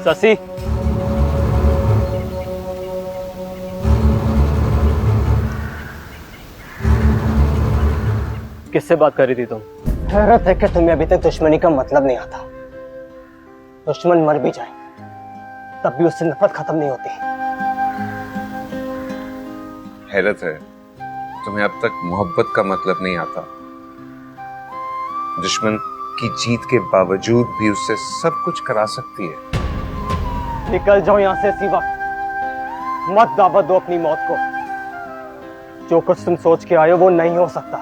शशि, किससे बात कर रही थी तुम? हैरत है कि तुम्हें अभी तक दुश्मनी का मतलब नहीं आता। दुश्मन मर भी जाए तब भी उससे नफरत खत्म नहीं होती। हैरत है तुम्हें अब तक मोहब्बत का मतलब नहीं आता। दुश्मन की जीत के बावजूद भी उससे सब कुछ करा सकती है। निकल जाओ यहां से इसी वक्त। मत दावत दो अपनी मौत को। जो कुछ तुम सोच के आए हो वो नहीं हो सकता।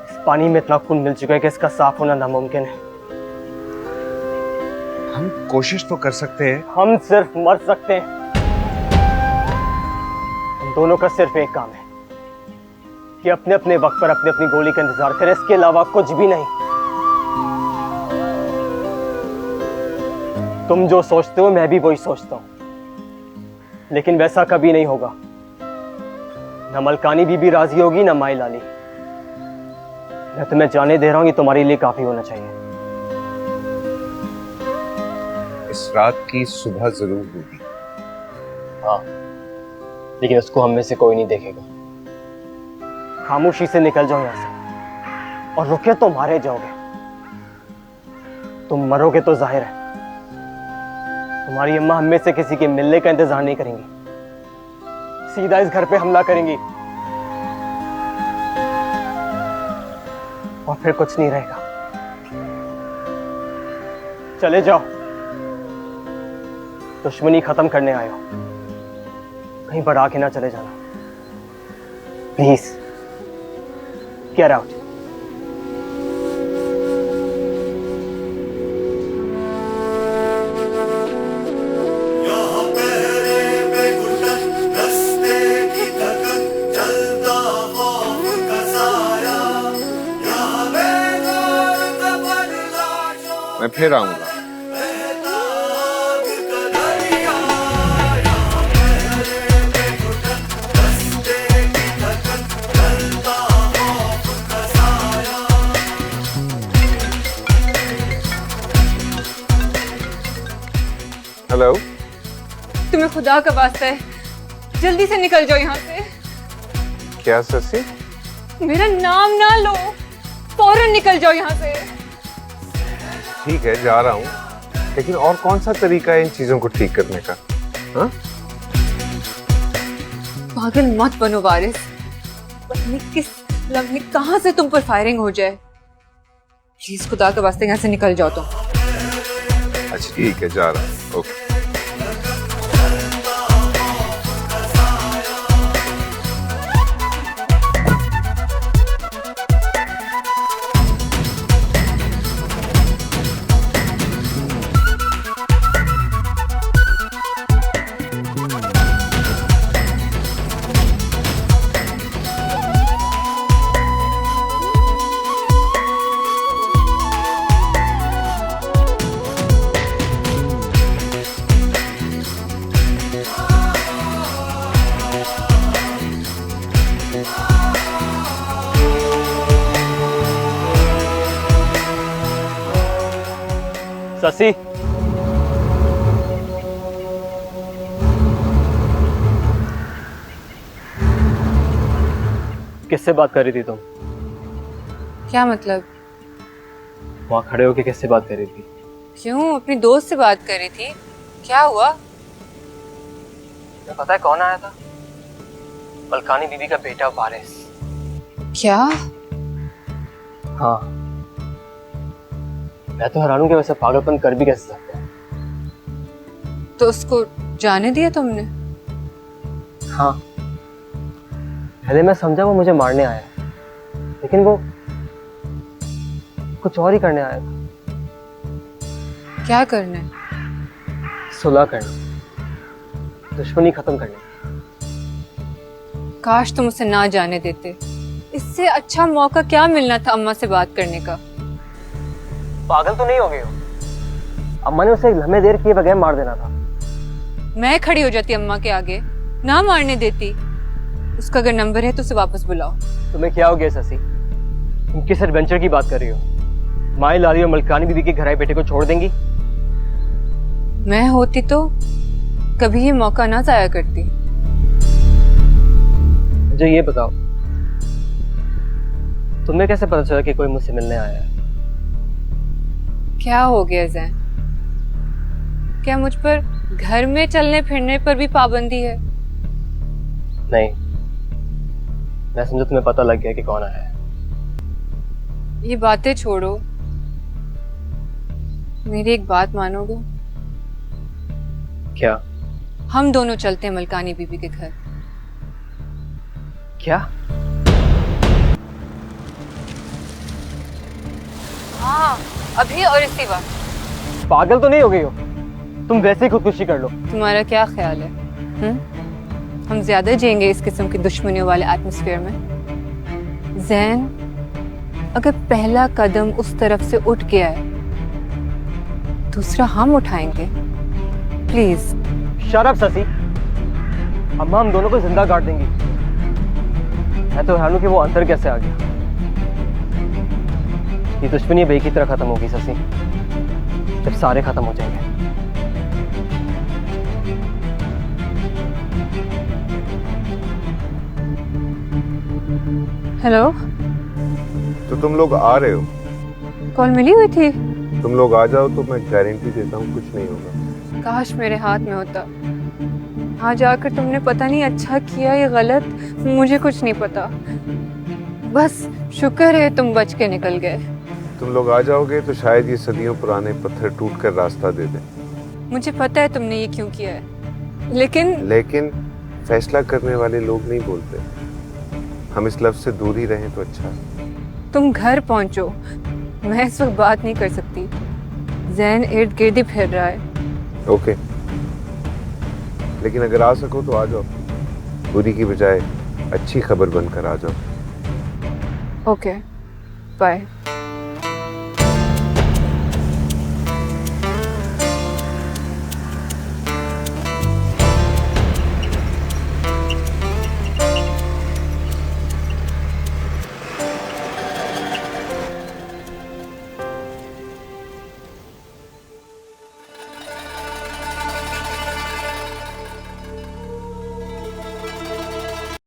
इस पानी में इतना खून मिल चुका है कि इसका साफ होना नामुमकिन है। हम कोशिश तो कर सकते हैं। हम सिर्फ मर सकते हैं। हम दोनों का सिर्फ एक काम है कि अपने अपने वक्त पर अपनी अपनी गोली का इंतजार करें, इसके अलावा कुछ भी नहीं। तुम जो सोचते हो मैं भी वही सोचता हूं, लेकिन वैसा कभी नहीं होगा। न मलकानी बीबी राजी होगी न माई लाली। मैं तुम्हें जाने दे रहा हूं, ये तुम्हारे लिए काफी होना चाहिए। इस रात की सुबह जरूर होगी। हाँ, लेकिन उसको हम में से कोई नहीं देखेगा। खामोशी से निकल जाओ यहां से, और रुके तो मारे जाओगे। तुम मरोगे तो जाहिर है तुम्हारी अम्मा हम में से किसी के मिलने का इंतजार नहीं करेंगी, सीधा इस घर पे हमला करेंगी और फिर कुछ नहीं रहेगा। चले जाओ, दुश्मनी खत्म करने आए हो, कहीं बढ़ा के ना चले जाना। Please get out. मैं फिर आऊंगा। हेलो, तुम्हें खुदा का वास्ता है, जल्दी से निकल जाओ यहाँ से। क्या शशि? मेरा नाम ना लो, फौरन निकल जाओ यहाँ से। ठीक है, जा रहा हूँ, लेकिन और कौन सा तरीका है इन चीजों को ठीक करने का? हाँ? पागल मत बनो वारिस। पता नहीं किस लव में कहां से तुम पर फायरिंग हो जाए। प्लीज खुदा के वास्ते यहाँ से निकल जाओ तुम। अच्छा ठीक है, जा रहा हूँ। ओके। शशि, किससे बात कर रही थी तुम? क्या मतलब? वहां खड़े होके किससे बात कर रही थी? क्यों, अपनी दोस्त से बात कर रही थी। क्या हुआ? पता है कौन आया था? मलकानी बीबी का बेटा वारिस। क्या? हाँ, मैं तो हैरान हूं कि वैसे पागलपन कर भी कैसे सकते हैं। तो उसको जाने दिया तुमने? हाँ, पहले मैं समझा वो मुझे मारने आया है, लेकिन वो कुछ और ही करने आया था। क्या करने? सुलह करने, दुश्मनी खत्म करने। काश तुम उसे ना जाने देते। इससे अच्छा मौका क्या मिलना था अम्मा से बात करने का। पागल तो नहीं हो गए हो? अम्मा ने उसे लम्हे देर किए बगैर मार देना था। मैं खड़ी हो जाती अम्मा के आगे, ना मारने देती। उसका अगर नंबर है तो उसे वापस बुलाओ। तुम्हें क्या हो गया शशि? तुम किस एडवेंचर की बात कर रही हो? माई लाली और मलकानी बीबी के घर आए बेटे को छोड़ देंगी? मैं होती तो कभी ये मौका ना जाया करती। मुझे ये बताओ, तुम्हें कैसे पता चला कि कोई मुझसे मिलने आया है? क्या हो गया जैन? क्या मुझ पर घर में चलने फिरने पर भी पाबंदी है? नहीं, मैं समझा तुम्हें पता लग गया कि कौन आया है। ये बातें छोड़ो, मेरी एक बात मानोगे? क्या? हम दोनों चलते हैं मलकानी बीबी के घर। क्या? हाँ, अभी और इसी वक्त। पागल तो नहीं हो गई हो? तुम वैसे ही खुदकुशी कर लो। तुम्हारा क्या ख्याल है? हम ज्यादा जिएंगे इस किस्म की दुश्मनियों वाले एटमॉस्फेयर में? जैन, अगर पहला कदम उस तरफ से उठ गया है, दूसरा हम उठाएंगे। प्लीज। शट अप शशि, अम्मा हम दोनों को जिंदा काट देंगी। मैं तो हैरान हूं कि वो अंतर कैसे आ गया। ये दुश्मनी अब एक ही तरह खत्म होगी शशि, जब सारे खत्म हो जाएंगे। हेलो, तो तुम लोग आ रहे हो? कॉल मिली हुई थी। तुम लोग आ जाओ तो मैं गारंटी देता हूँ कुछ नहीं होगा। काश मेरे हाथ में होता। हाँ, जाकर तुमने पता नहीं अच्छा किया या गलत, मुझे कुछ नहीं पता। बस शुक्र है तुम बच के निकल गए। तुम लोग आ जाओगे तो शायद ये सदियों पुराने पत्थर टूट कर रास्ता दे दें। मुझे पता है तुमने ये क्यों किया है, लेकिन फैसला करने वाले लोग नहीं बोलते। हम इस लफ्ज से दूर ही रहें तो अच्छा। तुम घर पहुंचो, मैं इस वक्त बात नहीं कर सकती। जैन इर्द गिर्द ही फिर रहा है। ओके, लेकिन अगर आ सको तो आ जाओ। बुरी की बजाय अच्छी खबर बनकर आ जाओ। Okay, bye.